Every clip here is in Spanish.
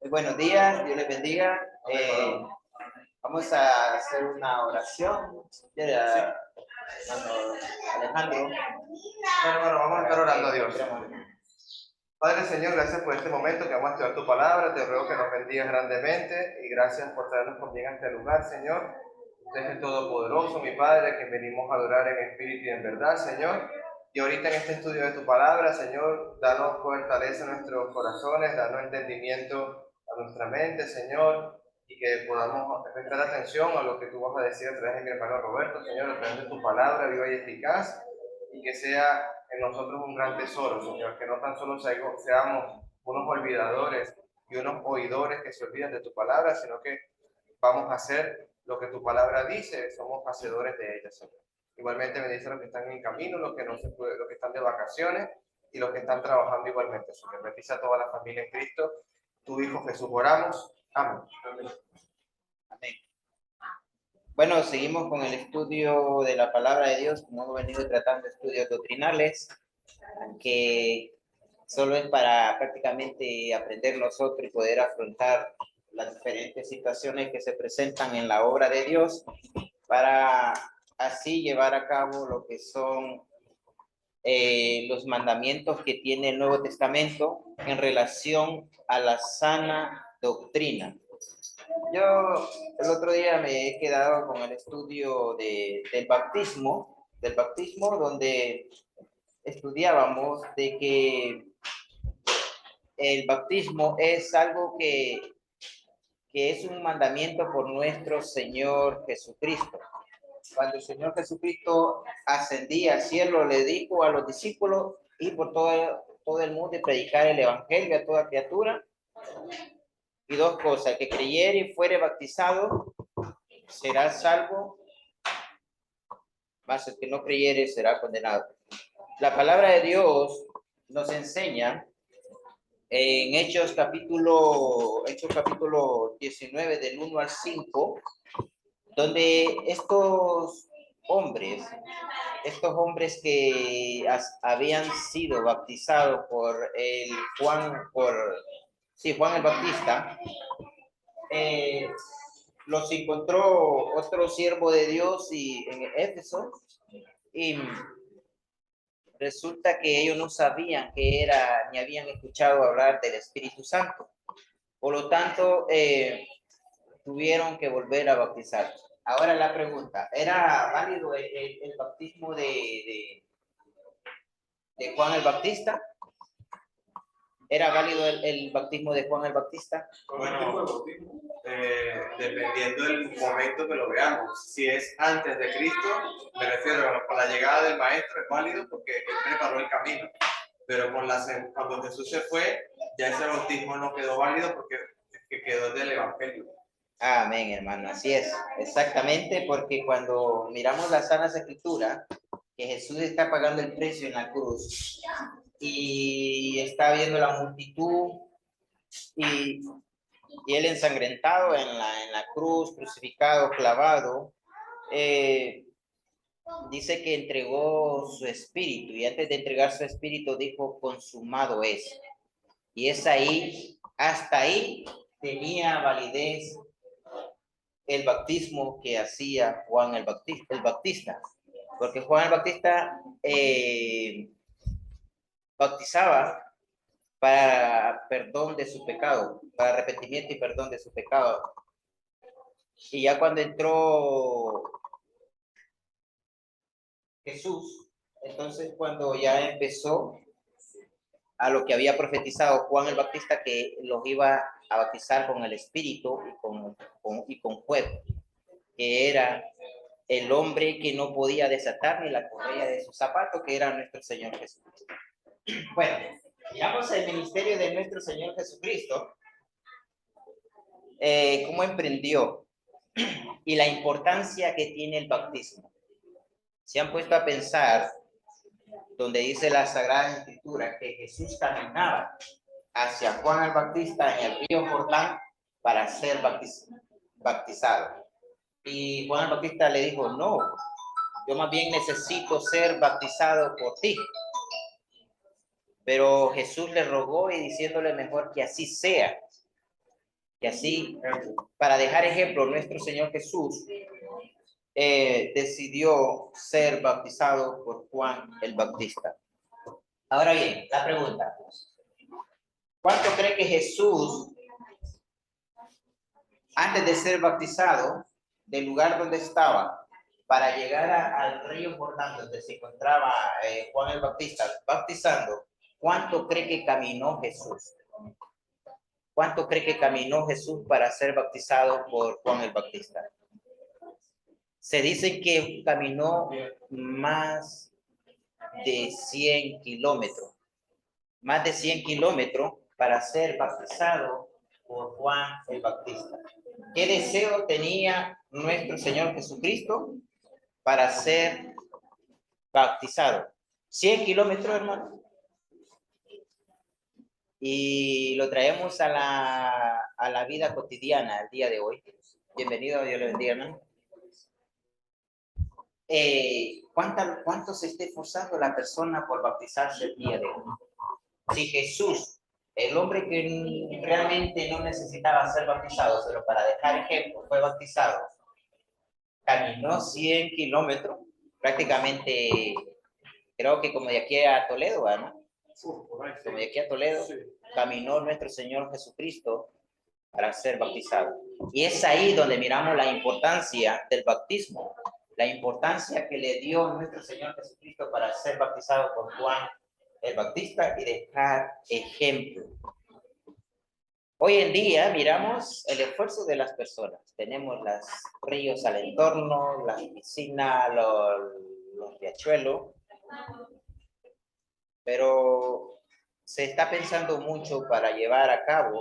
Buenos días, Dios les bendiga. Vamos a hacer una oración. Alejandro. Bueno, vamos a estar orando a Dios. Padre Señor, gracias por este momento que vamos a estudiar tu palabra. Te ruego que nos bendigas grandemente y gracias por traernos contigo a este lugar, Señor. Usted es el Todopoderoso, mi Padre, a quien venimos a adorar en espíritu y en verdad, Señor. Y ahorita en este estudio de tu palabra, Señor, danos fortaleza a nuestros corazones, danos entendimiento a nuestra mente, Señor, y que podamos prestar atención a lo que tú vas a decir a través de mi hermano Roberto, Señor, a través de tu palabra viva y eficaz, y que sea en nosotros un gran tesoro, Señor, que no tan solo seamos unos olvidadores y unos oidores que se olvidan de tu palabra, sino que vamos a hacer lo que tu palabra dice, somos hacedores de ella, Señor. Igualmente bendice a los que están en camino, los que no se pueden, los que están de vacaciones y los que están trabajando igualmente, Señor. Bendice a toda la familia en Cristo. Tu Hijo Jesús, oramos. Amén. Amén. Bueno, seguimos con el estudio de la palabra de Dios, como hemos venido tratando estudios doctrinales, que solo es para prácticamente aprender nosotros y poder afrontar las diferentes situaciones que se presentan en la obra de Dios, para así llevar a cabo lo que son los mandamientos que tiene el Nuevo Testamento en relación a la sana doctrina. Yo el otro día me he quedado con el estudio del bautismo, donde estudiábamos de que el bautismo es algo que es un mandamiento por nuestro Señor Jesucristo. Cuando el Señor Jesucristo ascendía al cielo, le dijo a los discípulos: ir por todo el mundo y predicar el evangelio a toda criatura. Y dos cosas: el que creyere y fuere bautizado será salvo, mas el que no creyere será condenado. La palabra de Dios nos enseña en Hechos capítulo 19, del 1 al 5, donde estos hombres que habían sido bautizados por Juan el Bautista, los encontró otro siervo de Dios en Éfeso, y resulta que ellos no sabían que era, ni habían escuchado hablar del Espíritu Santo. Por lo tanto, tuvieron que volver a bautizar. Ahora la pregunta: ¿era válido el bautismo de Juan el Bautista? ¿Era válido el bautismo de Juan el Bautista? Bueno, dependiendo del momento que lo veamos. Si es antes de Cristo, me refiero con la llegada del Maestro, es válido porque él preparó el camino. Pero cuando Jesús se fue, ya ese bautismo no quedó válido porque quedó del Evangelio. Amén, hermano, así es, exactamente, porque cuando miramos las Sagradas Escrituras, que Jesús está pagando el precio en la cruz y está viendo la multitud y él ensangrentado en la cruz, crucificado, clavado, dice que entregó su espíritu, y antes de entregar su espíritu dijo: consumado es. Y es ahí, hasta ahí tenía validez el bautismo que hacía Juan el Bautista, porque Juan el Bautista bautizaba para perdón de su pecado, para arrepentimiento y perdón de su pecado. Y ya cuando entró Jesús, entonces cuando ya empezó a lo que había profetizado Juan el Bautista, que los iba a bautizar con el Espíritu y con fuego, que era el hombre que no podía desatar ni la correa de sus zapatos, que era nuestro Señor Jesucristo. Bueno, miramos el ministerio de nuestro Señor Jesucristo, cómo emprendió y la importancia que tiene el bautismo. Se han puesto a pensar, donde dice la Sagrada Escritura que Jesús caminaba hacia Juan el Bautista en el río Jordán para ser bautizado. Y Juan el Bautista le dijo, no, yo más bien necesito ser bautizado por ti. Pero Jesús le rogó y diciéndole mejor que así sea. Que así, para dejar ejemplo, nuestro Señor Jesús decidió ser bautizado por Juan el Bautista. Ahora bien, la pregunta. ¿Cuánto cree que Jesús, antes de ser bautizado, del lugar donde estaba, para llegar al río Jordán, donde se encontraba Juan el Bautista bautizando, cuánto cree que caminó Jesús? ¿Cuánto cree que caminó Jesús para ser bautizado por Juan el Bautista? Se dice que caminó más de 100 kilómetros. Más de 100 kilómetros para ser bautizado por Juan el Bautista. ¿Qué deseo tenía nuestro Señor Jesucristo para ser bautizado? 100 kilómetros, hermano. Y lo traemos a la vida cotidiana el día de hoy. Bienvenido, Dios le bendiga, hermano. ¿Cuánto se esté esforzando la persona por bautizarse el día de hoy? Si Jesús, el hombre que realmente no necesitaba ser bautizado, pero para dejar ejemplo, fue bautizado, caminó 100 kilómetros, prácticamente, creo que como de aquí a Toledo, ¿no? Como de aquí a Toledo, caminó nuestro Señor Jesucristo para ser bautizado. Y es ahí donde miramos la importancia del bautismo, la importancia que le dio nuestro Señor Jesucristo para ser bautizado por Juan el Bautista y dejar ejemplo. Hoy en día miramos el esfuerzo de las personas. Tenemos los ríos al entorno, las piscinas, los riachuelos, pero se está pensando mucho para llevar a cabo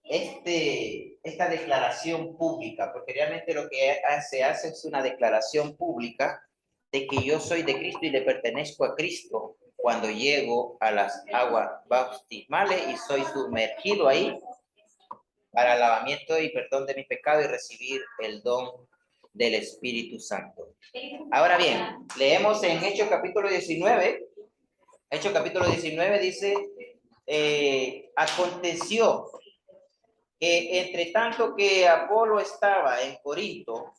esta declaración pública, porque realmente lo que se hace es una declaración pública de que yo soy de Cristo y le pertenezco a Cristo cuando llego a las aguas bautismales y soy sumergido ahí para el lavamiento y perdón de mi pecado y recibir el don del Espíritu Santo. Ahora bien, leemos en Hechos capítulo 19. Hechos capítulo 19 dice, aconteció que entre tanto que Apolo estaba en Corinto,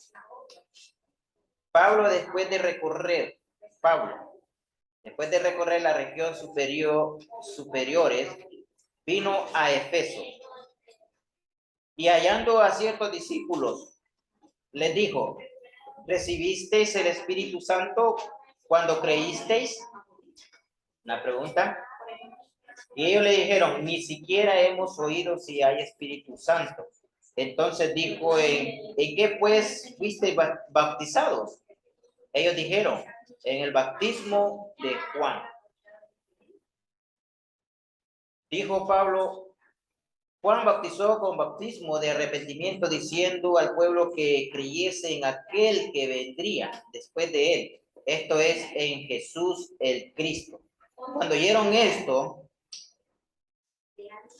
Pablo después de recorrer la región superiores, vino a Efeso y hallando a ciertos discípulos, les dijo, ¿recibisteis el Espíritu Santo cuando creísteis? Una pregunta. Y ellos le dijeron, ni siquiera hemos oído si hay Espíritu Santo. Entonces dijo, ¿en qué pues fuisteis bautizados? Ellos dijeron, en el bautismo de Juan. Dijo Pablo, Juan bautizó con bautismo de arrepentimiento, diciendo al pueblo que creyese en aquel que vendría después de él. Esto es, en Jesús el Cristo. Cuando oyeron esto,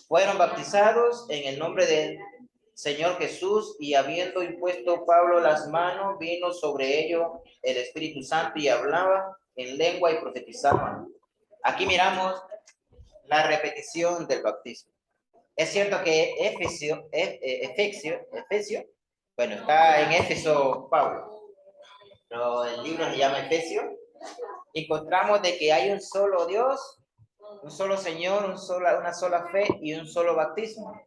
fueron bautizados en el nombre del Señor Jesús, y habiendo impuesto Pablo las manos, vino sobre ellos el Espíritu Santo y hablaba en lengua y profetizaban. Aquí miramos la repetición del bautismo. Es cierto que Efesio, bueno, está en Éfeso Pablo, pero el libro se llama Efesio. Encontramos de que hay un solo Dios, un solo Señor, una sola fe y un solo bautismo.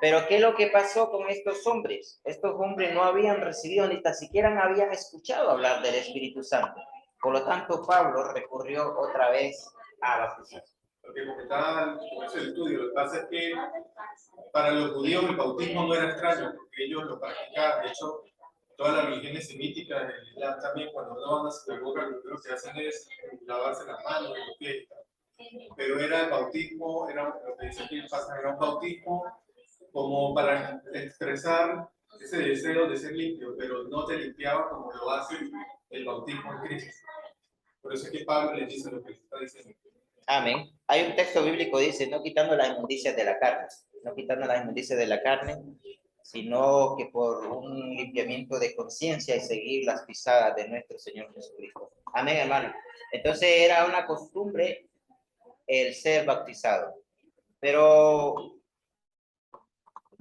Pero ¿qué es lo que pasó con estos hombres? Estos hombres no habían recibido ni tan siquiera habían escuchado hablar del Espíritu Santo. Por lo tanto, Pablo recurrió otra vez a bautizar. Lo que comentaba el estudio, lo que pasa es que para los judíos el bautismo no era extraño, porque ellos lo practicaban. De hecho, todas las religiones semíticas del Islam también, cuando no van a sinagoga, lo primero que hacen es lavarse las manos y los pies. Pero era el bautismo, lo que dice aquí el pasaje, era un bautismo como para expresar ese deseo de ser limpio, pero no te limpiaba como lo hace el bautismo en Cristo. Por eso es que Pablo le dice lo que está diciendo. Amén. Hay un texto bíblico que dice, no quitando las inmundicias de la carne, no quitando las inmundicias de la carne, sino que por un limpiamiento de conciencia y seguir las pisadas de nuestro Señor Jesucristo. Amén, hermano. Entonces era una costumbre el ser bautizado. Pero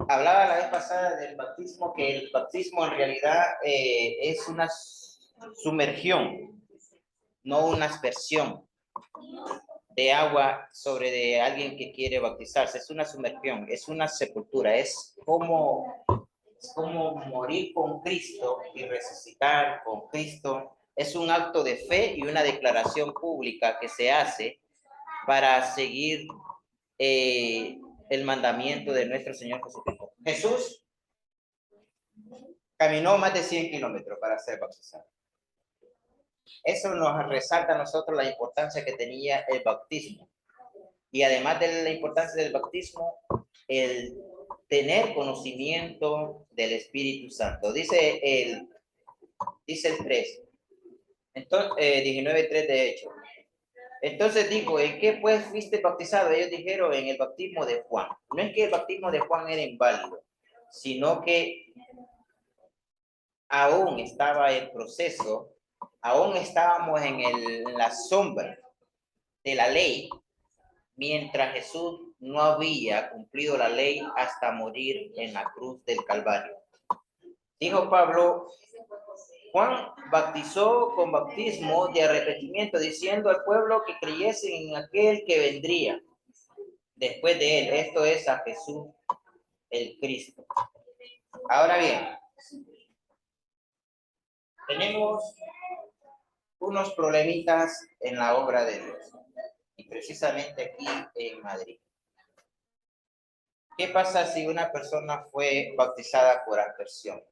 hablaba la vez pasada del bautismo, que el bautismo en realidad es una sumergión, no una aspersión de agua sobre de alguien que quiere bautizarse. Es una sumergión, es una sepultura, es como morir con Cristo y resucitar con Cristo. Es un acto de fe y una declaración pública que se hace para seguir el mandamiento de nuestro Señor Jesucristo. Jesús caminó más de 100 kilómetros para ser bautizado. Eso nos resalta a nosotros la importancia que tenía el bautismo. Y además de la importancia del bautismo, el tener conocimiento del Espíritu Santo. Dice el 3, entonces, 19:3 de hecho. Entonces dijo, ¿en qué pues fuiste bautizado? Ellos dijeron, en el bautismo de Juan. No es que el bautismo de Juan era inválido, sino que aún estaba el proceso, aún estábamos en la sombra de la ley, mientras Jesús no había cumplido la ley hasta morir en la cruz del Calvario. Dijo Pablo, Juan bautizó con bautismo de arrepentimiento, diciendo al pueblo que creyese en aquel que vendría después de él, esto es a Jesús el Cristo. Ahora bien, tenemos unos problemitas en la obra de Dios, y precisamente aquí en Madrid. ¿Qué pasa si una persona fue bautizada por aspersión?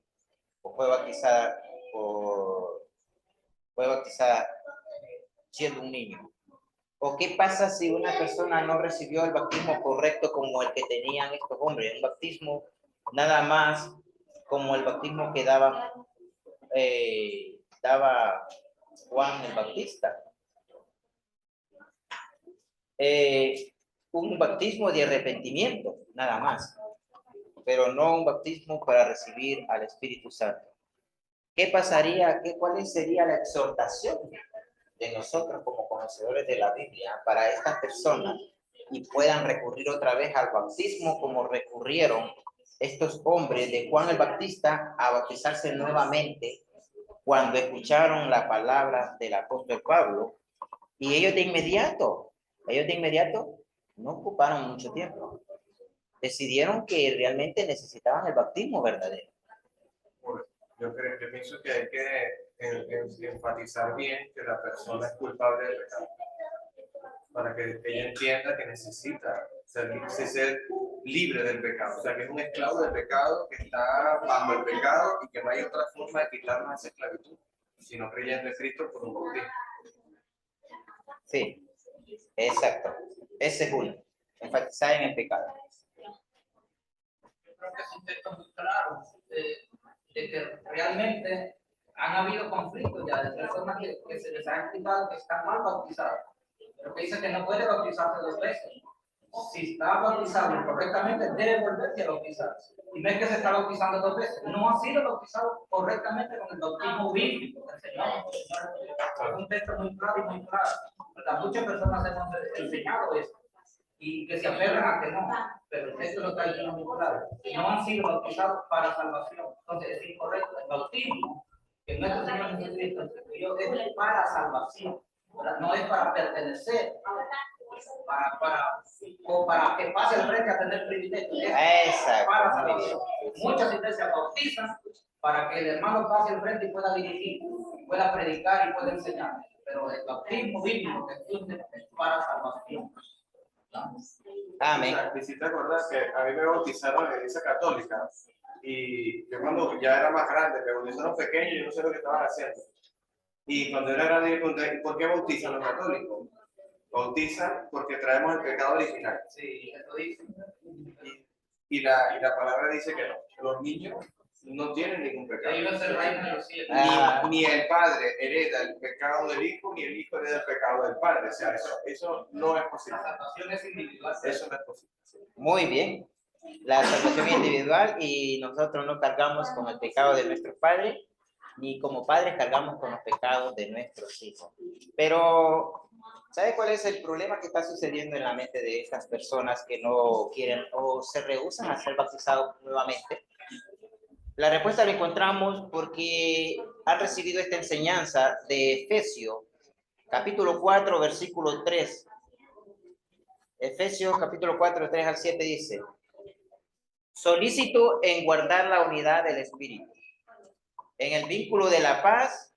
O fue bautizada siendo un niño. ¿O qué pasa si una persona no recibió el bautismo correcto como el que tenían estos hombres? Un bautismo nada más como el bautismo que daba Juan el Bautista. Un bautismo de arrepentimiento, nada más, pero no un bautismo para recibir al Espíritu Santo. ¿Qué pasaría? ¿Cuál sería la exhortación de nosotros como conocedores de la Biblia para estas personas y puedan recurrir otra vez al bautismo como recurrieron estos hombres de Juan el Bautista a bautizarse nuevamente cuando escucharon la palabra del apóstol Pablo? Y ellos de inmediato no ocuparon mucho tiempo. Decidieron que realmente necesitaban el bautismo verdadero. Yo pienso que hay que enfatizar bien que la persona es culpable del pecado, para que ella entienda que necesita ser libre del pecado, o sea, que es un esclavo del pecado, que está bajo el pecado y que no hay otra forma de quitarnos esa esclavitud, sino creyendo en Cristo por un bautismo. Sí, exacto. Ese es uno, enfatizar en el pecado. Yo creo que es un texto muy claro de que realmente han habido conflictos ya de personas que se les ha explicado que están mal bautizadas, pero que dice que no puede bautizarse 2 veces. Si está bautizado correctamente, debe volverse a bautizarse. Y ves que se está bautizando 2 veces. No ha sido bautizado correctamente con el bautismo bíblico del Señor. Es un texto muy claro y muy claro. Muchas personas hemos enseñado esto y que se aferran a que no, pero el texto lo está diciendo muy claro. No han sido bautizados para salvación. Entonces es incorrecto. El bautismo que nuestro Señor Jesucristo instituyó es para salvación. No es para pertenecer, para que pase el frente a tener privilegios. Exacto. Para salvación. Muchas iglesias bautizan para que el hermano pase el frente y pueda dirigir, pueda predicar y pueda enseñar. Pero el bautismo bíblico que existe es para salvación. Amén. Si te acuerdas que a mí me bautizaron en la iglesia católica y yo cuando ya era más grande, me bautizaron pequeño y yo no sé lo que estaban haciendo. Y cuando era grande, yo pregunté, ¿por qué bautizan los católicos? Bautizan porque traemos el pecado original. Sí, eso dice. Y la palabra dice que no, los niños no tienen ningún pecado. Ellos es el reino de los cielos. Ni el padre hereda el pecado del hijo, ni el hijo hereda el pecado del padre. O sea, eso no es posible. La salvación es individual. Eso no es posible. Muy bien. la salvación individual y nosotros no cargamos con el pecado de nuestros padres, ni como padres cargamos con los pecados de nuestros hijos. Pero, ¿sabe cuál es el problema que está sucediendo en la mente de estas personas que no quieren o se rehúsan a ser bautizados nuevamente? La respuesta la encontramos porque han recibido esta enseñanza de Efesios, capítulo 4, versículo 3. Efesios, capítulo 4, 3 al 7 dice: solícito en guardar la unidad del Espíritu, en el vínculo de la paz,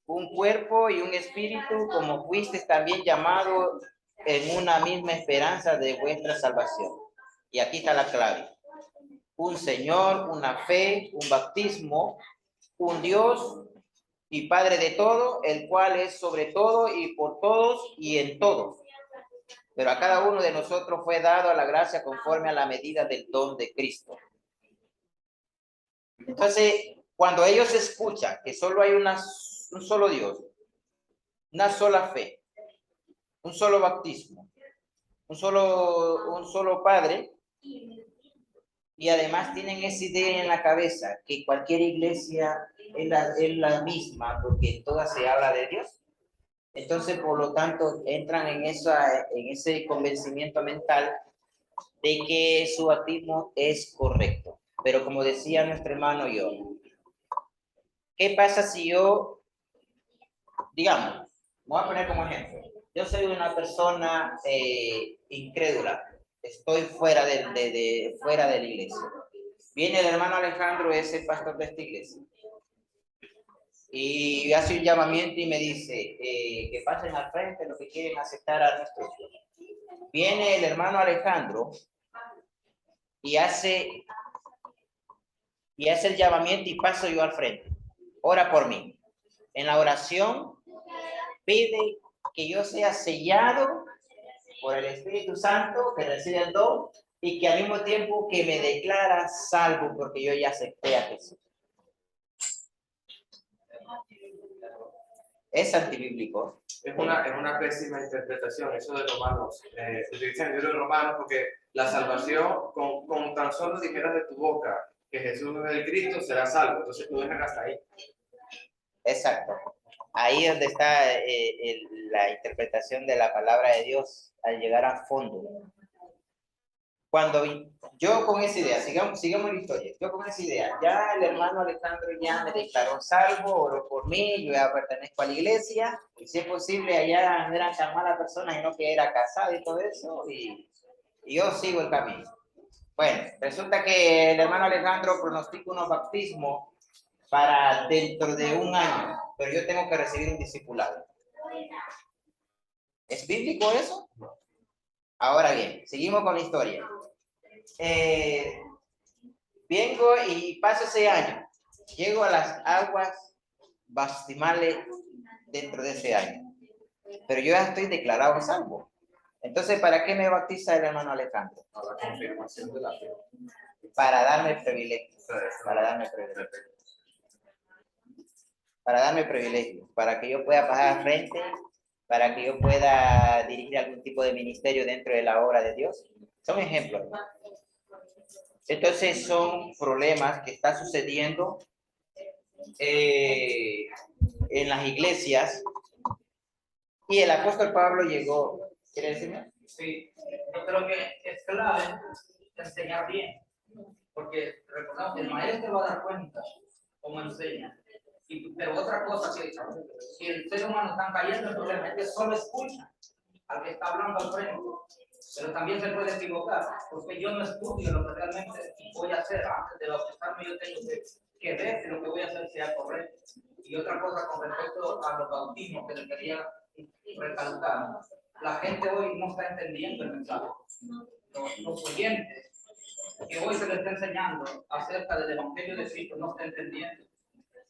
un cuerpo y un espíritu, como fuisteis también llamados en una misma esperanza de vuestra salvación. Y aquí está la clave: un Señor, una fe, un bautismo, un Dios y Padre de todo, el cual es sobre todo y por todos y en todos. Pero a cada uno de nosotros fue dado a la gracia conforme a la medida del don de Cristo. Entonces, cuando ellos escuchan que solo hay un solo Dios, una sola fe, un solo bautismo, un solo Padre, y además tienen esa idea en la cabeza que cualquier iglesia es la misma porque en todas se habla de Dios. Entonces, por lo tanto, entran en ese convencimiento mental de que su bautismo es correcto. Pero como decía nuestro hermano yo, ¿qué pasa si yo, digamos, voy a poner como ejemplo, yo soy una persona incrédula, estoy fuera fuera de la iglesia. Viene el hermano Alejandro, es el pastor de esta iglesia, y hace un llamamiento y me dice que pasen al frente los que quieren aceptar a nuestro Dios. Viene el hermano Alejandro y hace el llamamiento y paso yo al frente. Ora por mí. En la oración pide que yo sea sellado por el Espíritu Santo, que recibe el don, y que al mismo tiempo que me declara salvo porque yo ya acepté a Jesús. Es antibíblico. Es una pésima interpretación eso de Romanos. Utilizan el libro de Romanos porque la salvación, con tan solo dijeras de tu boca que Jesús es el Cristo, será salvo. Entonces tú dejas hasta ahí. Exacto. Ahí es donde está la interpretación de la palabra de Dios al llegar a fondo. Cuando yo con esa idea, sigamos la historia, yo con esa idea, ya el hermano Alejandro ya me declaró salvo, oró por mí, yo ya pertenezco a la iglesia, y si es posible allá no eran tan malas personas, sino que era casado y todo eso, y yo sigo el camino. Bueno, resulta que el hermano Alejandro pronostica unos bautismos para dentro de un año, pero yo tengo que recibir un discipulado. ¿Es bíblico eso? Ahora bien, seguimos con la historia. Vengo y paso ese año, llego a las aguas bautismales dentro de ese año, pero yo ya estoy declarado salvo. Entonces, ¿para qué me bautiza el hermano Alejandro? La confirmación de la fe. Para darme privilegio, para darme privilegio, para que yo pueda pasar al frente, para que yo pueda dirigir algún tipo de ministerio dentro de la obra de Dios. Son ejemplos. Entonces son problemas que están sucediendo en las iglesias y el apóstol Pablo llegó. ¿Quiere decirme? Sí, yo creo que es clave enseñar bien, porque recordamos que el maestro va a dar cuenta cómo enseña. Pero otra cosa que si el ser humano está cayendo, el problema es que solo escucha al que está hablando al frente. Pero también se puede equivocar, porque yo no estudio lo que realmente voy a hacer. Antes de bautizarme yo tengo que ver que lo que voy a hacer sea correcto. Y otra cosa con respecto a los bautismos que le quería recalcar, la gente hoy no está entendiendo el mensaje. Los oyentes que hoy se les está enseñando acerca del Evangelio de Cristo no está entendiendo.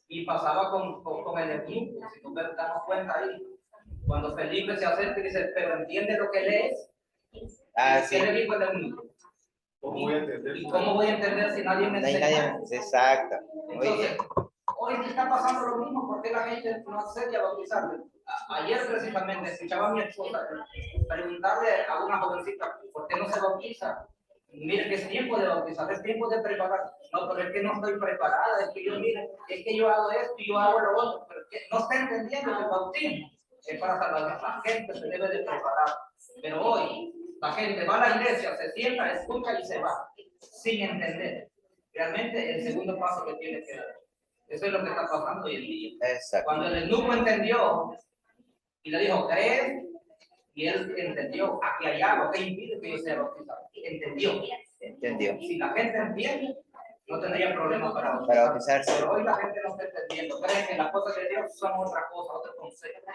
Y pasaba con el ejemplo, si tú te das cuenta ahí, cuando Felipe se acerca y dice, pero entiende lo que lees. Sí. ¿Qué le dijo el eunuco? ¿Cómo voy a entender? ¿Y cómo voy a entender si nadie me enseña? Exacto. Muy Entonces, bien. hoy está pasando lo mismo porque la gente no accede a bautizarse. Ayer precisamente escuchaba a mi esposa preguntarle a una jovencita por qué no se bautiza. mire que es tiempo de bautizar, es tiempo de preparar. No, pero es que no estoy preparada, es que yo, mire, es que yo hago esto y yo hago lo otro, pero es que no está entendiendo que el bautismo es para salvar. La gente se debe de preparar. Pero hoy la gente va a la iglesia, se sienta, escucha y se va, sin entender realmente el segundo paso que tiene que dar. Eso es lo que está pasando hoy en día. Exacto. Cuando el eunuco entendió y le dijo, ¿crees? Y él entendió, aquí hay algo que impide que yo sea bautizado. Entendió. Entendió. Si la gente entiende, no tendría problema para bautizarse. Pero hoy la gente no está entendiendo. Creen que las cosas de Dios son otra cosa, otro concepto.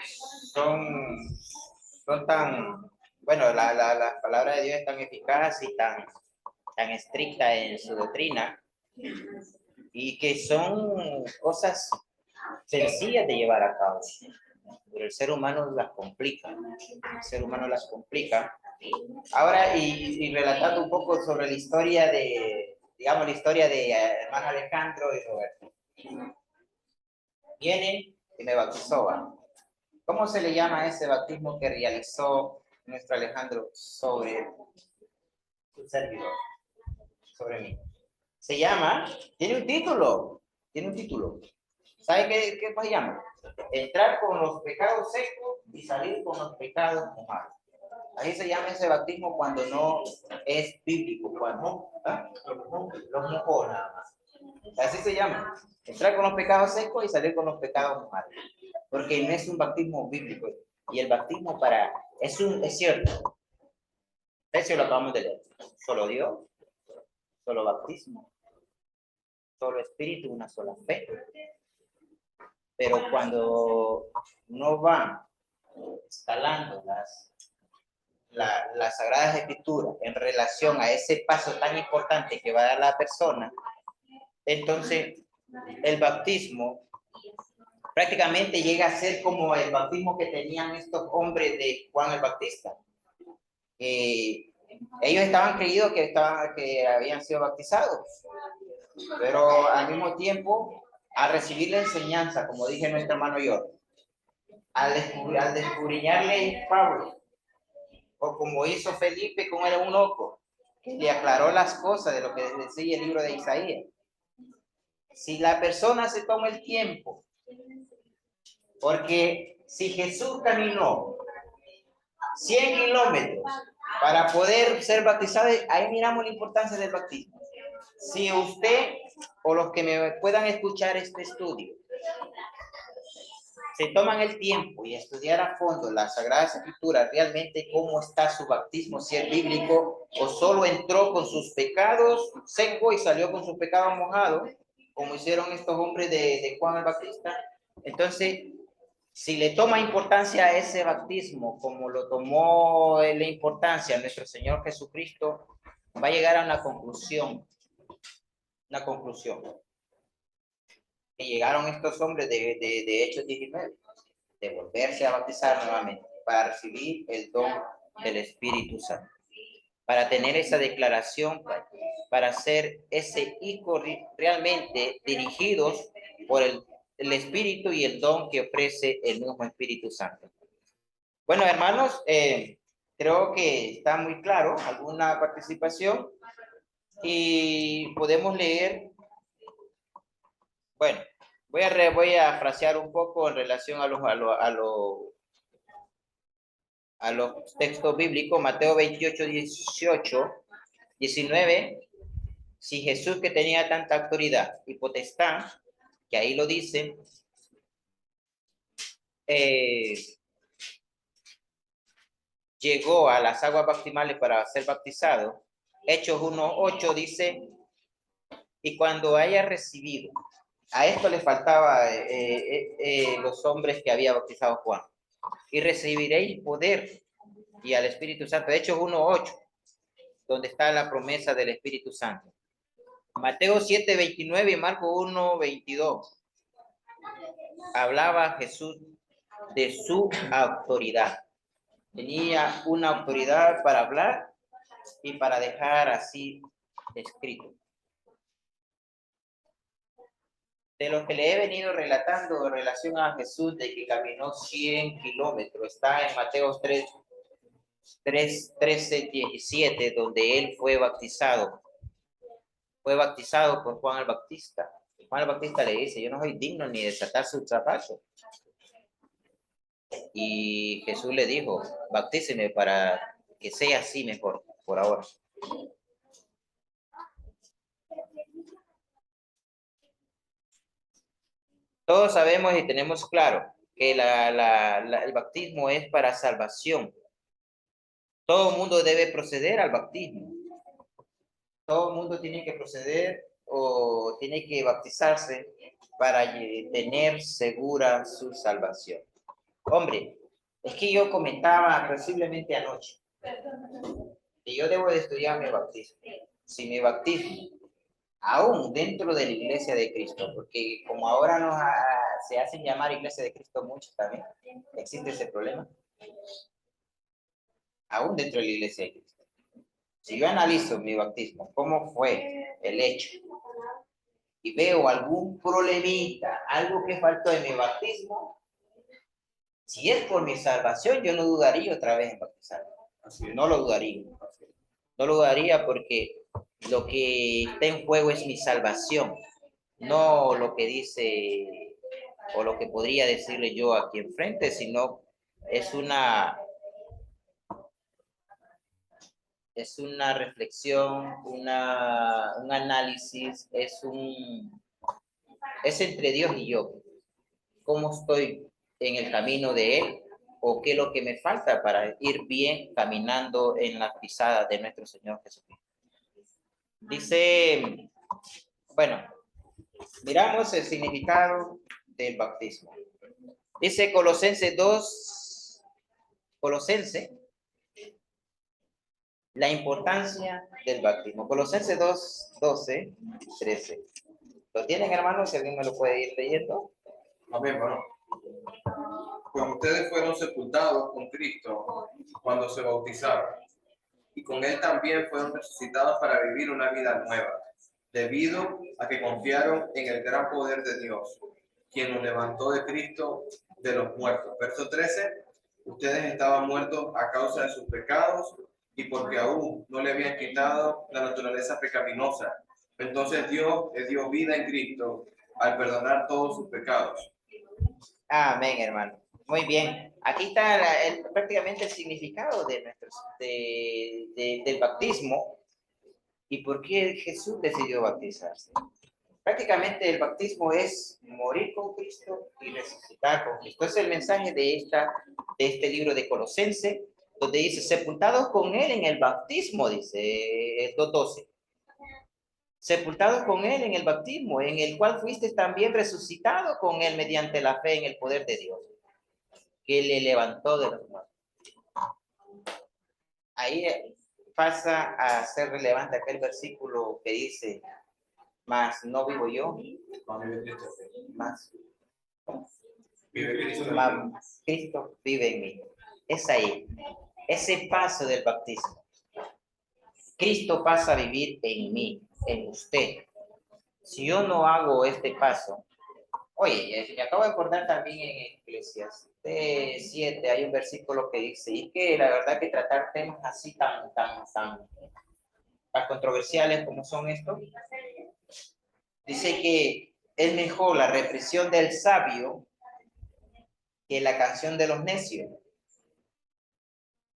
Son tan, bueno, la palabra de Dios es tan eficaz y tan estricta en su doctrina, y que son cosas sencillas de llevar a cabo. Pero el ser humano las complica. El ser humano las complica. Ahora, y relatando un poco sobre la historia de, digamos, la historia de hermano Alejandro y Roberto. Viene y me bautizó. ¿Va? ¿Cómo se le llama a ese bautismo que realizó nuestro Alejandro sobre su servidor? Sobre mí. Se llama, tiene un título. ¿Sabe qué se llama? Entrar con los pecados secos y salir con los pecados mojados. Ahí se llama ese bautismo cuando no es bíblico, cuando los mojó nada más. Así se llama. Entrar con los pecados secos y salir con los pecados mojados. Porque no es un bautismo bíblico. Y el bautismo es cierto. Eso lo acabamos de leer. Solo Dios, solo bautismo, solo espíritu, una sola fe. Pero cuando no van instalando las Sagradas Escrituras en relación a ese paso tan importante que va a dar la persona, entonces el bautismo prácticamente llega a ser como el bautismo que tenían estos hombres de Juan el Bautista. Ellos estaban creídos que habían sido bautizados, pero al mismo tiempo, al recibir la enseñanza, como dije nuestro hermano yo, al descubrirle Pablo, o como hizo Felipe con el eunuco, que le aclaró las cosas de lo que decía el libro de Isaías. Si la persona se toma el tiempo, porque si Jesús caminó 100 kilómetros para poder ser bautizado, ahí miramos la importancia del bautismo. Si usted o los que me puedan escuchar este estudio se toman el tiempo y estudiar a fondo las Sagradas Escrituras, realmente cómo está su bautismo, si es bíblico o solo entró con sus pecados secos y salió con sus pecados mojados, como hicieron estos hombres de Juan el Bautista. Entonces, si le toma importancia a ese bautismo, como lo tomó la importancia a nuestro Señor Jesucristo, va a llegar a una conclusión. Que llegaron estos hombres de Hechos 19, de volverse a bautizar nuevamente, para recibir el don del Espíritu Santo, para tener esa declaración, para ser ese hijo realmente dirigidos por el Espíritu y el don que ofrece el mismo Espíritu Santo. Bueno, hermanos, creo que está muy claro, alguna participación, y podemos leer. Bueno, voy a frasear un poco en relación a los textos bíblicos. Mateo 28, 18, 19. Si Jesús, que tenía tanta autoridad y potestad, que ahí lo dice, llegó a las aguas bautismales para ser bautizado. Hechos 1:8 dice, y cuando haya recibido, a esto le faltaba los hombres que había bautizado Juan, y recibiréis poder y al Espíritu Santo. Hechos 1:8, donde está la promesa del Espíritu Santo. Mateo 7:29 y Marcos 1:22. Hablaba Jesús de su autoridad. Tenía una autoridad para hablar y para dejar así escrito. De lo que le he venido relatando en relación a Jesús, de que caminó 100 kilómetros, está en Mateo 3, 13:17, donde él fue bautizado. Fue bautizado por Juan el Bautista. Juan el Bautista le dice, yo no soy digno ni de desatar sus zapatos. Y Jesús le dijo, bautíceme para que sea así mejor, por ahora. Todos sabemos y tenemos claro que el bautismo es para salvación. Todo el mundo debe proceder al bautismo. Todo el mundo tiene que proceder o tiene que bautizarse para tener segura su salvación. Hombre, es que yo comentaba posiblemente anoche que yo debo de estudiar mi bautismo. Si mi bautismo, aún dentro de la Iglesia de Cristo, porque como ahora se hacen llamar Iglesia de Cristo muchos también, existe ese problema, aún dentro de la Iglesia de Cristo. Si yo analizo mi bautismo, cómo fue el hecho, y veo algún problemita, algo que faltó en mi bautismo, si es por mi salvación, yo no dudaría otra vez en bautizarme. No lo dudaría. No lo dudaría porque lo que está en juego es mi salvación, no lo que dice o lo que podría decirle yo aquí enfrente, sino es una reflexión, un análisis, es entre Dios y yo. ¿Cómo estoy en el camino de Él? ¿O qué es lo que me falta para ir bien caminando en la pisada de nuestro Señor Jesucristo? Dice, bueno, miramos el significado del bautismo. Dice Colosenses 2, la importancia del bautismo. Colosenses 2, 12, 13. ¿Lo tienen, hermanos? Si alguien me lo puede ir leyendo. Amén, hermano. Pues ustedes fueron sepultados con Cristo cuando se bautizaron, y con Él también fueron resucitados para vivir una vida nueva, debido a que confiaron en el gran poder de Dios, quien nos levantó de Cristo de los muertos. Verso 13, ustedes estaban muertos a causa de sus pecados y porque aún no le habían quitado la naturaleza pecaminosa. Entonces Dios les dio vida en Cristo al perdonar todos sus pecados. Amén, hermano. Muy bien. Aquí está prácticamente el significado de del bautismo y por qué Jesús decidió bautizarse. Prácticamente el bautismo es morir con Cristo y resucitar con Cristo. Es el mensaje de este libro de Colosenses, donde dice, sepultados con Él en el bautismo, dice 2:12. Sepultados con Él en el bautismo, en el cual fuiste también resucitado con Él mediante la fe en el poder de Dios, que le levantó de los muertos. Ahí pasa a ser relevante aquel versículo que dice, mas no vivo yo, más Cristo vive en mí. Es ahí, ese paso del bautismo. Cristo pasa a vivir en mí, en usted. Si yo no hago este paso, oye, me acabo de acordar también en Eclesiastés 7 hay un versículo que dice, y que la verdad que tratar temas así tan controversiales como son estos, dice que es mejor la represión del sabio que la canción de los necios.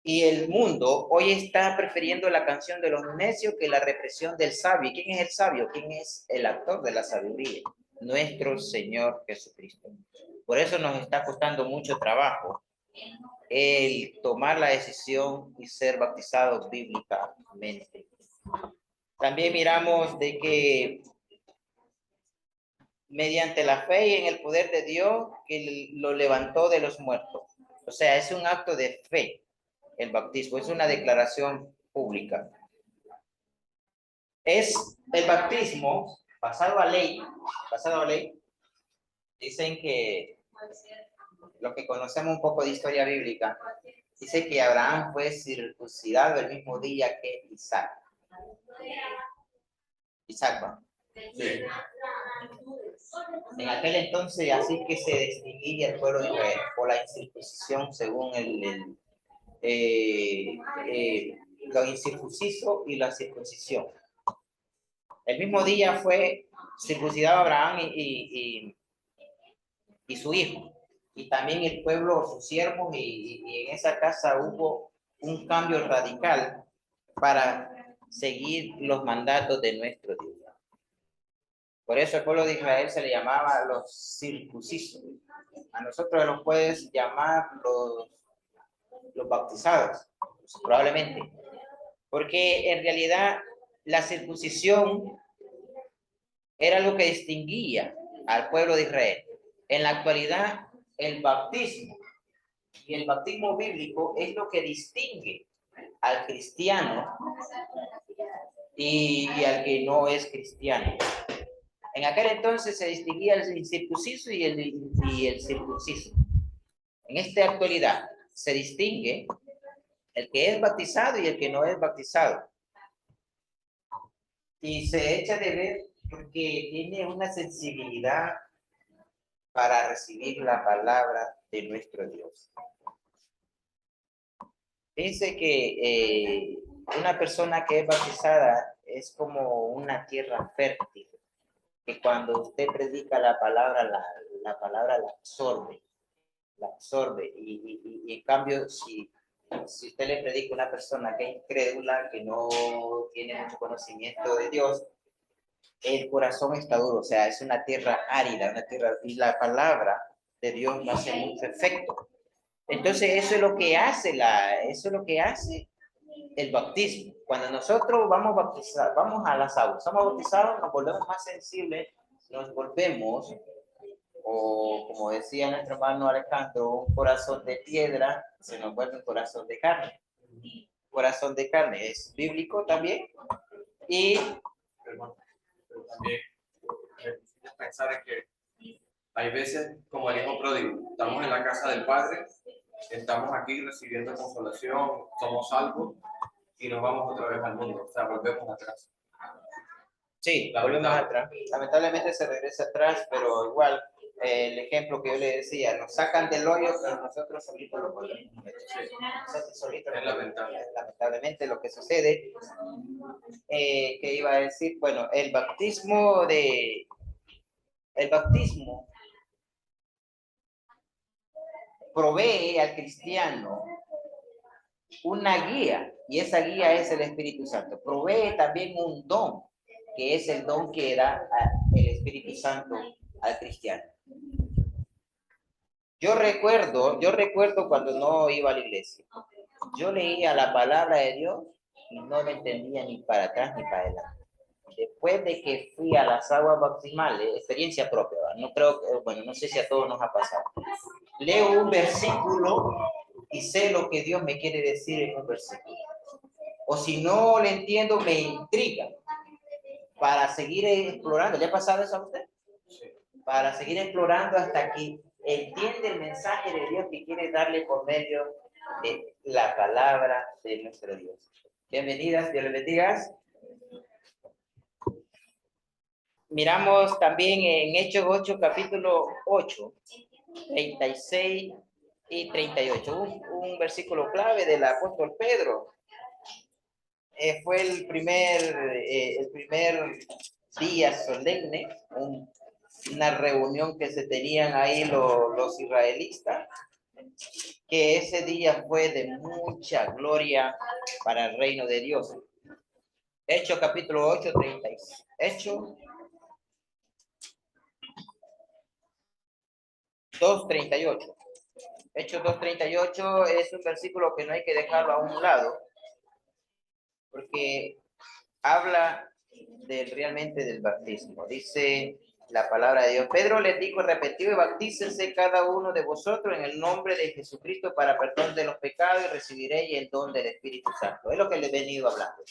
Y el mundo hoy está prefiriendo la canción de los necios que la represión del sabio. ¿Quién es el sabio? ¿Quién es el actor de la sabiduría? Nuestro Señor Jesucristo. Por eso nos está costando mucho trabajo el tomar la decisión y ser bautizados bíblicamente. También miramos de que mediante la fe y en el poder de Dios que lo levantó de los muertos. O sea, es un acto de fe. El bautismo es una declaración pública. Es el bautismo basado a ley, dicen que lo que conocemos un poco de historia bíblica, dice que Abraham fue circuncidado el mismo día que Isaac. Isaac, sí. En aquel entonces así que se distinguía el pueblo de Israel por la incircuncisión según lo incircunciso y la circuncisión. El mismo día fue circuncidado Abraham y su hijo, y también el pueblo, sus siervos, y en esa casa hubo un cambio radical para seguir los mandatos de nuestro Dios. Por eso el pueblo de Israel se le llamaba los circuncisos. A nosotros los puedes llamar los bautizados, probablemente. Porque en realidad la circuncisión era lo que distinguía al pueblo de Israel. En la actualidad, el bautismo y el bautismo bíblico es lo que distingue al cristiano y al que no es cristiano. En aquel entonces se distinguía el incircunciso y el circunciso. En esta actualidad se distingue el que es bautizado y el que no es bautizado. Y se echa de ver porque tiene una sensibilidad para recibir la palabra de nuestro Dios. Dice que una persona que es bautizada es como una tierra fértil, que cuando usted predica la palabra la absorbe. Y en cambio, si usted le predica a una persona que es incrédula, que no tiene mucho conocimiento de Dios, el corazón está duro, o sea, es una tierra árida, y la palabra de Dios no hace mucho efecto. Entonces, eso es lo que hace el bautismo. Cuando nosotros vamos a las aguas, somos bautizados, nos volvemos más sensibles, nos volvemos, o como decía nuestro hermano Alejandro, un corazón de piedra se nos vuelve un corazón de carne. Corazón de carne es bíblico también. Y pero también pensar en que hay veces, como el hijo pródigo, estamos en la casa del Padre, estamos aquí recibiendo consolación, somos salvos y nos vamos otra vez al mundo, o sea, volvemos atrás. sí, volvemos atrás. Lamentablemente se regresa atrás, pero igual, el ejemplo que yo le decía, nos sacan del hoyo, pero nosotros solitos lo volvemos. Nosotros solitos Es lamentable. Lamentablemente lo que sucede, que iba a decir, bueno, el bautismo provee al cristiano una guía, y esa guía es el Espíritu Santo. Provee también un don, que es el don que da el Espíritu Santo al cristiano. Yo recuerdo cuando no iba a la iglesia. Yo leía la palabra de Dios y no me entendía ni para atrás ni para adelante. Después de que fui a las aguas bautismales, experiencia propia, no creo, bueno, no sé si a todos nos ha pasado. Leo un versículo y sé lo que Dios me quiere decir en un versículo. O si no le entiendo, me intriga para seguir explorando. ¿Le ha pasado eso a usted? Para seguir explorando hasta que entiende el mensaje de Dios que quiere darle por medio de la palabra de nuestro Dios. Bienvenidas, Dios les bendiga. Miramos también en Hechos 8, capítulo 8, 36 y 38, un versículo clave del apóstol Pedro. Fue el primer día solemne, una reunión que se tenían ahí los israelitas, que ese día fue de mucha gloria para el reino de Dios. Hechos capítulo 8, 36. Hechos 2:38. Hechos 2:38 es un versículo que no hay que dejarlo a un lado, porque habla realmente del bautismo. Dice la palabra de Dios: Pedro les dijo, repetido, y bautícense cada uno de vosotros en el nombre de Jesucristo para perdón de los pecados, y recibiréis el don del Espíritu Santo. Es lo que les he venido hablando.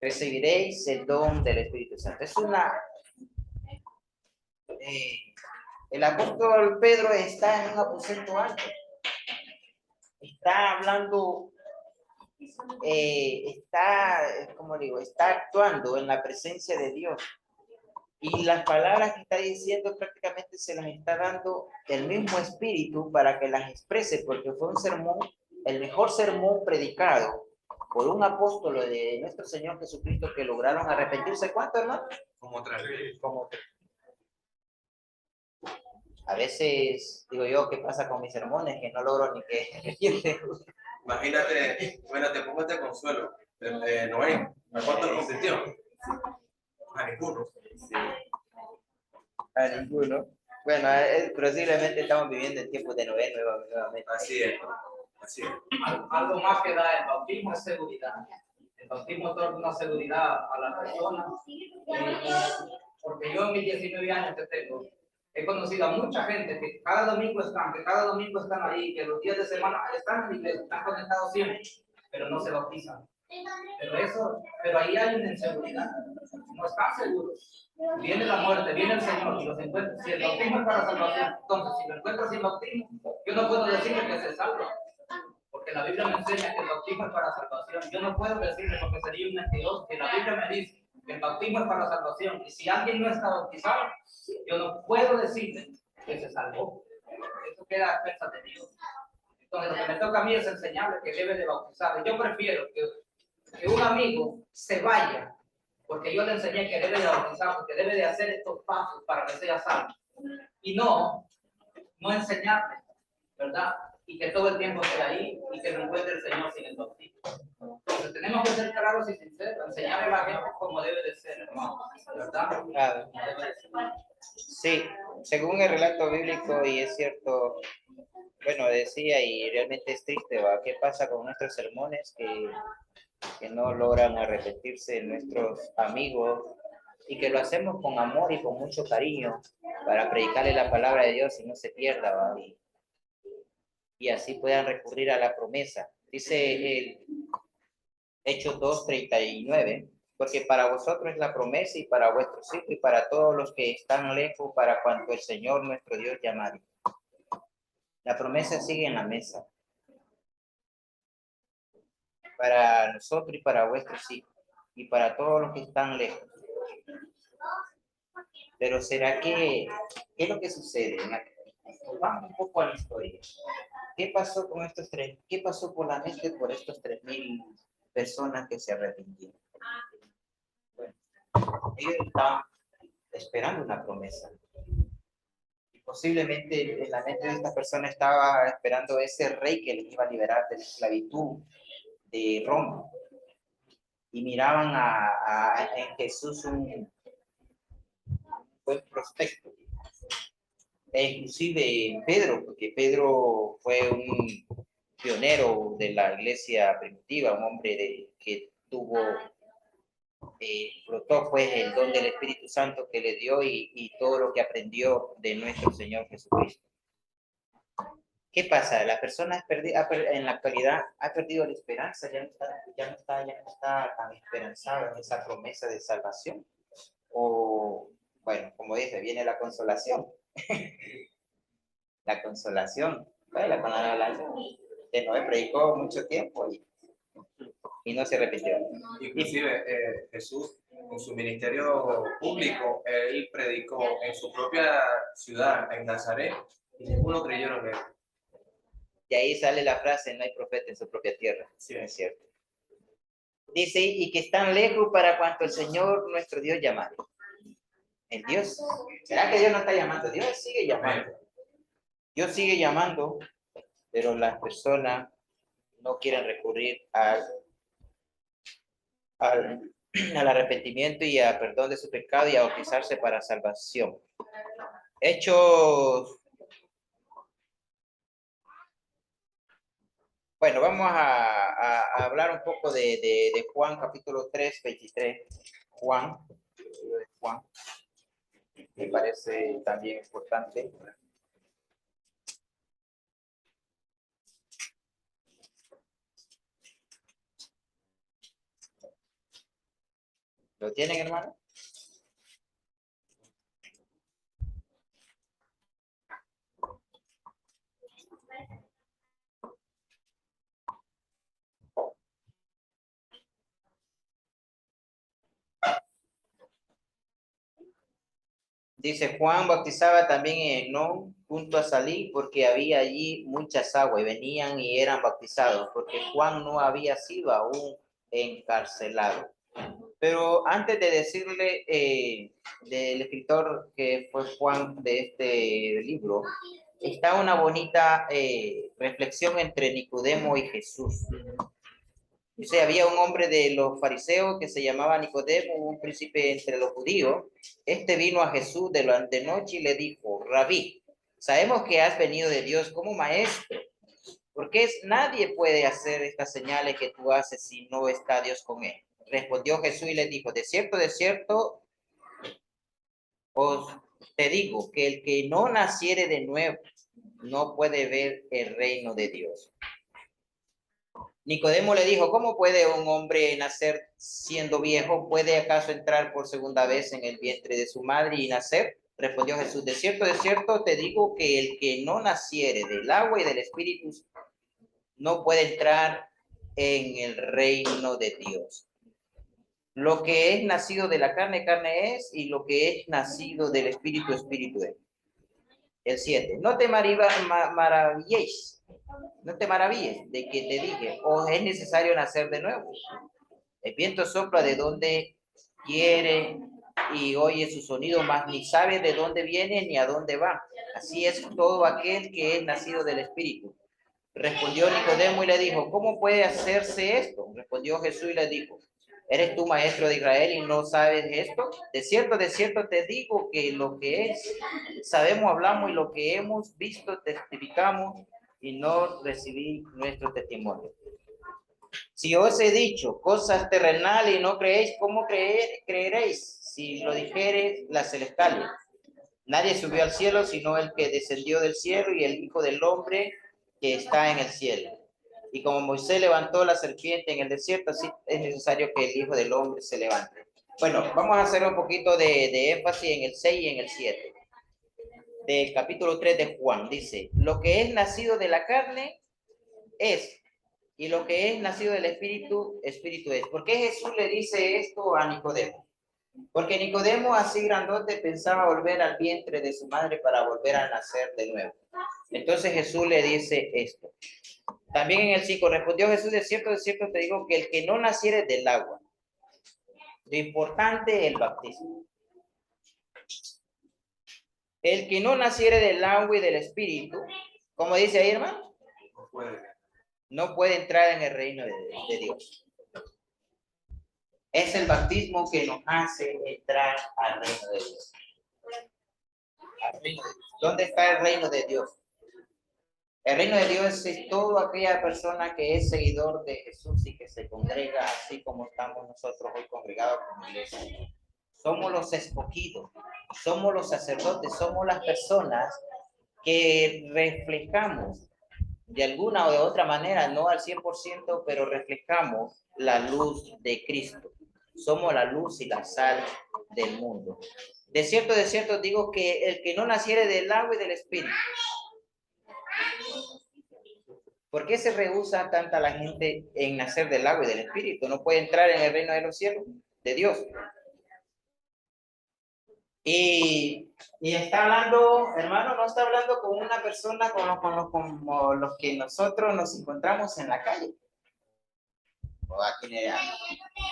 Recibiréis el don del Espíritu Santo. Es el apóstol Pedro está en un aposento alto. Está hablando, está actuando en la presencia de Dios. Y las palabras que está diciendo prácticamente se las está dando el mismo Espíritu para que las exprese, porque fue un sermón el mejor sermón predicado por un apóstol de nuestro Señor Jesucristo que lograron arrepentirse. ¿Cuánto, hermano? Como 3.000. Como a veces digo yo, ¿qué pasa con mis sermones? Que no logro ni que Imagínate, bueno, te pongo este consuelo. Noé, ¿a cuánto lo convirtió? A ninguno. a ninguno. Bueno, posiblemente estamos viviendo en tiempos de Noé nuevamente. Así es. Así es. Algo más que da el bautismo es seguridad. El bautismo otorga una seguridad a la persona. Porque yo en mis 19 años que tengo, he conocido a mucha gente que cada domingo están ahí, que los días de semana están en la iglesia, están conectados siempre, pero no se bautizan. Pero ahí hay una inseguridad. No están seguros. Viene la muerte, viene el Señor y los encuentra. Si el bautismo es para salvación, entonces si lo encuentro sin bautismo, yo no puedo decirle que se salva. Porque la Biblia me enseña que el bautismo es para salvación. Yo no puedo decirle porque sería un mentiroso, que la Biblia me dice que el bautismo es para salvación. Y si alguien no está bautizado, yo no puedo decirle que se salvó. Eso queda a expensas de Dios. Entonces, lo que me toca a mí es enseñarle que debe de bautizar. Yo prefiero que un amigo se vaya, porque yo le enseñé que debe de bautizar, que debe de hacer estos pasos para que sea salvo. Y no enseñarle, ¿verdad? Y que todo el tiempo esté ahí y que no encuentre el Señor sin el bautismo. Entonces, tenemos que ser claros y sinceros, enseñarle a la gente como debe de ser, hermano, ¿verdad? Claro. Sí, según el relato bíblico, y es cierto, bueno, decía, y realmente es triste, ¿va? ¿Qué pasa con nuestros sermones que no logran arrepentirse nuestros amigos y que lo hacemos con amor y con mucho cariño para predicarle la palabra de Dios y no se pierda, ¿va? Y así puedan recurrir a la promesa? Dice el Hechos 2:39, porque para vosotros es la promesa y para vuestros hijos y para todos los que están lejos, para cuanto el Señor nuestro Dios llamare. La promesa sigue en la mesa. Para nosotros y para vuestros hijos y para todos los que están lejos. Pero ¿será que qué es lo que sucede? Vamos un poco a la historia. ¿Qué pasó con estos tres? ¿Qué pasó por la mente por estos 3,000 personas que se arrepintieron? Bueno, ellos estaban esperando una promesa. Y posiblemente en la mente de esta persona estaba esperando ese rey que les iba a liberar de la esclavitud de Roma. Y miraban en Jesús un buen prospecto. E inclusive Pedro, porque Pedro fue un pionero de la iglesia primitiva, un hombre que brotó pues el don del Espíritu Santo que le dio y todo lo que aprendió de nuestro Señor Jesucristo. ¿Qué pasa? La persona en la actualidad ha perdido la esperanza, ya no está tan esperanzada en esa promesa de salvación. O, bueno, como dice, viene la consolación. La consolación, la consolación que Noé predicó mucho tiempo y no se repitió. Inclusive Jesús, en su ministerio público, él predicó en su propia ciudad, en Nazaret, y ninguno creyeron en él. Y ahí sale la frase, no hay profeta en su propia tierra. Sí. Es cierto. Dice, y que están lejos para cuanto el Señor nuestro Dios llamare. El Dios, ¿será que Dios no está llamando? Dios sigue llamando. Dios sigue llamando, pero las personas no quieren recurrir al arrepentimiento y a perdón de su pecado y a bautizarse para salvación. Hechos. Bueno, vamos a hablar un poco de Juan, capítulo 3, 23. Juan, me parece también importante. ¿Lo tienen, hermano? Dice, Juan bautizaba también en Enón, junto a Salí, porque había allí muchas aguas, y venían y eran bautizados, porque Juan no había sido aún encarcelado. Pero antes de decirle del escritor que fue Juan de este libro, está una bonita reflexión entre Nicodemo y Jesús. Dice, había un hombre de los fariseos que se llamaba Nicodemo, un príncipe entre los judíos. Este vino a Jesús de noche y le dijo, Rabí, sabemos que has venido de Dios como maestro, porque nadie puede hacer estas señales que tú haces si no está Dios con él. Respondió Jesús y le dijo, de cierto, os te digo que el que no naciere de nuevo no puede ver el reino de Dios. Nicodemo le dijo, ¿cómo puede un hombre nacer siendo viejo? ¿Puede acaso entrar por segunda vez en el vientre de su madre y nacer? Respondió Jesús, de cierto te digo que el que no naciere del agua y del espíritu no puede entrar en el reino de Dios. Lo que es nacido de la carne, carne es, y lo que es nacido del espíritu, espíritu es. El 7. No te maravilléis, no te maravilles de que te dije, os es necesario nacer de nuevo. El viento sopla de donde quiere y oye su sonido, mas ni sabe de dónde viene ni a dónde va. Así es todo aquel que es nacido del espíritu. Respondió Nicodemo y le dijo, ¿cómo puede hacerse esto? Respondió Jesús y le dijo, ¿eres tú maestro de Israel y no sabes esto? De cierto te digo que lo que es, sabemos, hablamos y lo que hemos visto testificamos y no recibí nuestro testimonio. Si os he dicho cosas terrenales y no creéis, ¿cómo creeréis si lo dijeres las celestiales? Nadie subió al cielo sino el que descendió del cielo y el Hijo del Hombre que está en el cielo. Y como Moisés levantó la serpiente en el desierto, así es necesario que el Hijo del Hombre se levante. Bueno, vamos a hacer un poquito de énfasis en el 6 y en el 7. Del capítulo 3 de Juan, dice, lo que es nacido de la carne es, y lo que es nacido del espíritu, espíritu es. ¿Por qué Jesús le dice esto a Nicodemo? Porque Nicodemo, así grandote, pensaba volver al vientre de su madre para volver a nacer de nuevo. Entonces Jesús le dice esto. También en el 5, respondió Jesús, de cierto te digo que el que no naciere del agua, lo importante es el bautismo. El que no naciere del agua y del espíritu, como dice ahí, hermano, no puede entrar en el reino de Dios. Es el bautismo que nos hace entrar al reino de Dios. ¿Dónde está el reino de Dios? El reino de Dios es toda aquella persona que es seguidor de Jesús y que se congrega así como estamos nosotros hoy congregados como iglesia. Somos los escogidos, somos los sacerdotes, somos las personas que reflejamos de alguna o de otra manera, no al 100%, pero reflejamos la luz de Cristo. Somos la luz y la sal del mundo. De cierto digo que el que no naciere del agua y del espíritu. ¿Por qué se rehúsa tanta la gente en nacer del agua y del espíritu? No puede entrar en el reino de los cielos, de Dios. Y está hablando, hermano, no está hablando con una persona como los que nosotros nos encontramos en la calle. O a quienes,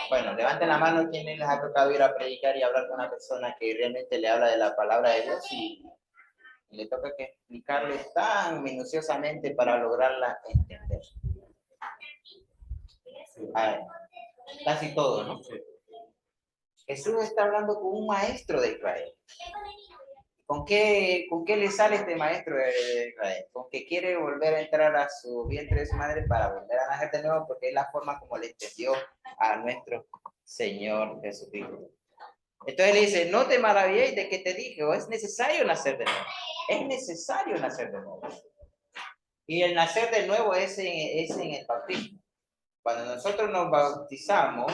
bueno, levanten la mano quienes les ha tocado ir a predicar y hablar con una persona que realmente le habla de la palabra de Dios y le toca que explicarle tan minuciosamente para lograrla entender. Casi todo, ¿no? Jesús está hablando con un maestro de Israel. ¿Con qué le sale este maestro de Israel? Con que quiere volver a entrar a su vientre de su madre para volver a nacer de nuevo, porque es la forma como le entendió a nuestro Señor Jesucristo. Entonces le dice, no te maravilles de que te dije, o es necesario nacer de nuevo. Es necesario nacer de nuevo. Y el nacer de nuevo es en el bautismo. Cuando nosotros nos bautizamos,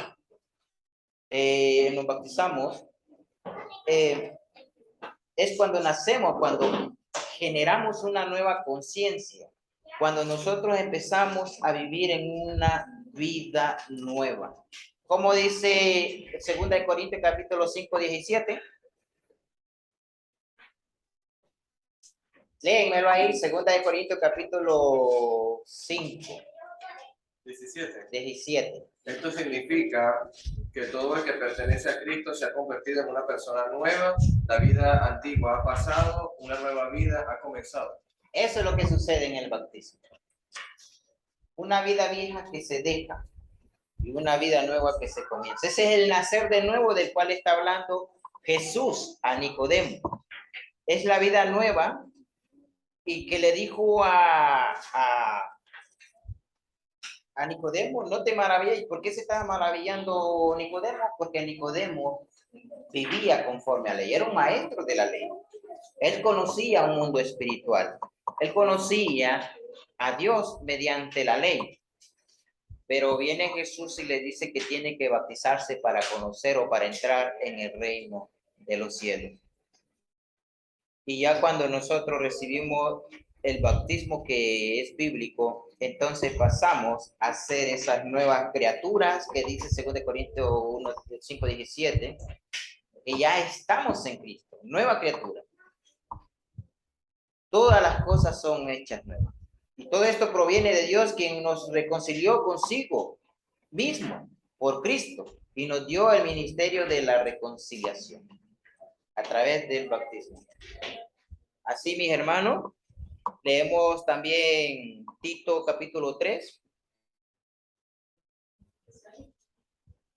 es cuando nacemos, cuando generamos una nueva conciencia, cuando nosotros empezamos a vivir en una vida nueva. Como dice 2 Corintios capítulo 5, 17, Léenmelo ahí, 2 Corintios capítulo 5, 17. Esto significa que todo el que pertenece a Cristo se ha convertido en una persona nueva, la vida antigua ha pasado, una nueva vida ha comenzado. Eso es lo que sucede en el bautismo. Una vida vieja que se deja y una vida nueva que se comienza. Ese es el nacer de nuevo del cual está hablando Jesús a Nicodemo. Es la vida nueva y que le dijo a Nicodemo, no te maravilles. ¿Por qué se estaba maravillando Nicodemo? Porque Nicodemo vivía conforme a la ley, era un maestro de la ley. Él conocía un mundo espiritual, él conocía a Dios mediante la ley. Pero viene Jesús y le dice que tiene que bautizarse para conocer o para entrar en el reino de los cielos. Y ya cuando nosotros recibimos el bautismo que es bíblico, entonces pasamos a ser esas nuevas criaturas que dice 2 Corintios 1, 5, 17, que ya estamos en Cristo, nueva criatura. Todas las cosas son hechas nuevas. Y todo esto proviene de Dios, quien nos reconcilió consigo mismo por Cristo y nos dio el ministerio de la reconciliación a través del bautismo. Así, mis hermanos, leemos también Tito capítulo 3.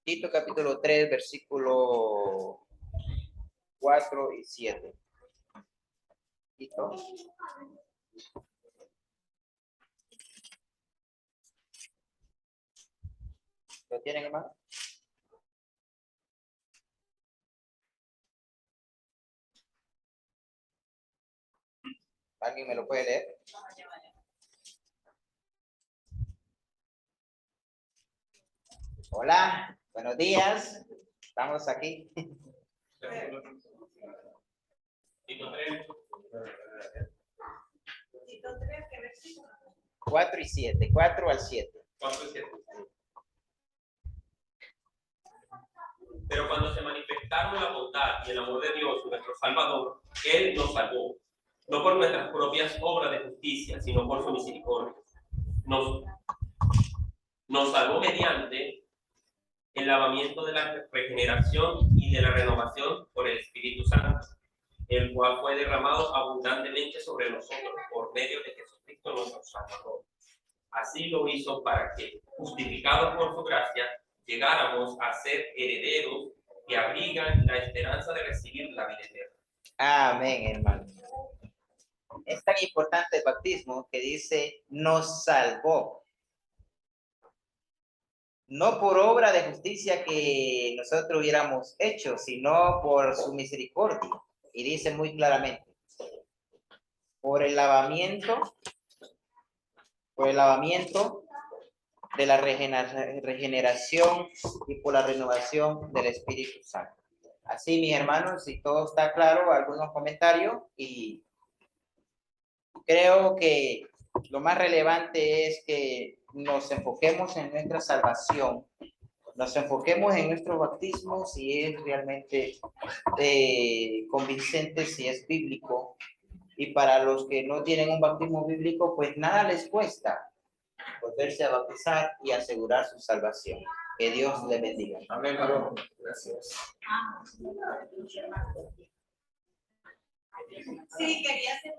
Tito capítulo 3, versículo 4 y 7. Tito. ¿Lo tienen, hermano? ¿Alguien me lo puede leer? Hola, buenos días. Estamos aquí. Tito 3. 4 y 7, 4 al 7. 4 y 7. Pero cuando se manifestaron la bondad y el amor de Dios, nuestro Salvador, Él nos salvó, no por nuestras propias obras de justicia, sino por su misericordia. Nos salvó mediante el lavamiento de la regeneración y de la renovación por el Espíritu Santo, el cual fue derramado abundantemente sobre nosotros por medio de Jesucristo nuestro Salvador. Así lo hizo para que, justificados por su gracia, llegáramos a ser herederos que abrigan la esperanza de recibir la vida eterna. Amén, hermano. Es tan importante el bautismo que dice, nos salvó. No por obra de justicia que nosotros hubiéramos hecho, sino por su misericordia. Y dice muy claramente, por el lavamiento de la regeneración y por la renovación del Espíritu Santo. Así, mis hermanos, si todo está claro, algunos comentarios, y creo que lo más relevante es que nos enfoquemos en nuestra salvación, nos enfoquemos en nuestro bautismo, si es realmente convincente, si es bíblico, y para los que no tienen un bautismo bíblico, pues nada les cuesta volverse a bautizar y asegurar su salvación. Que Dios le bendiga. Amén, varón. Gracias. Sí, quería hacer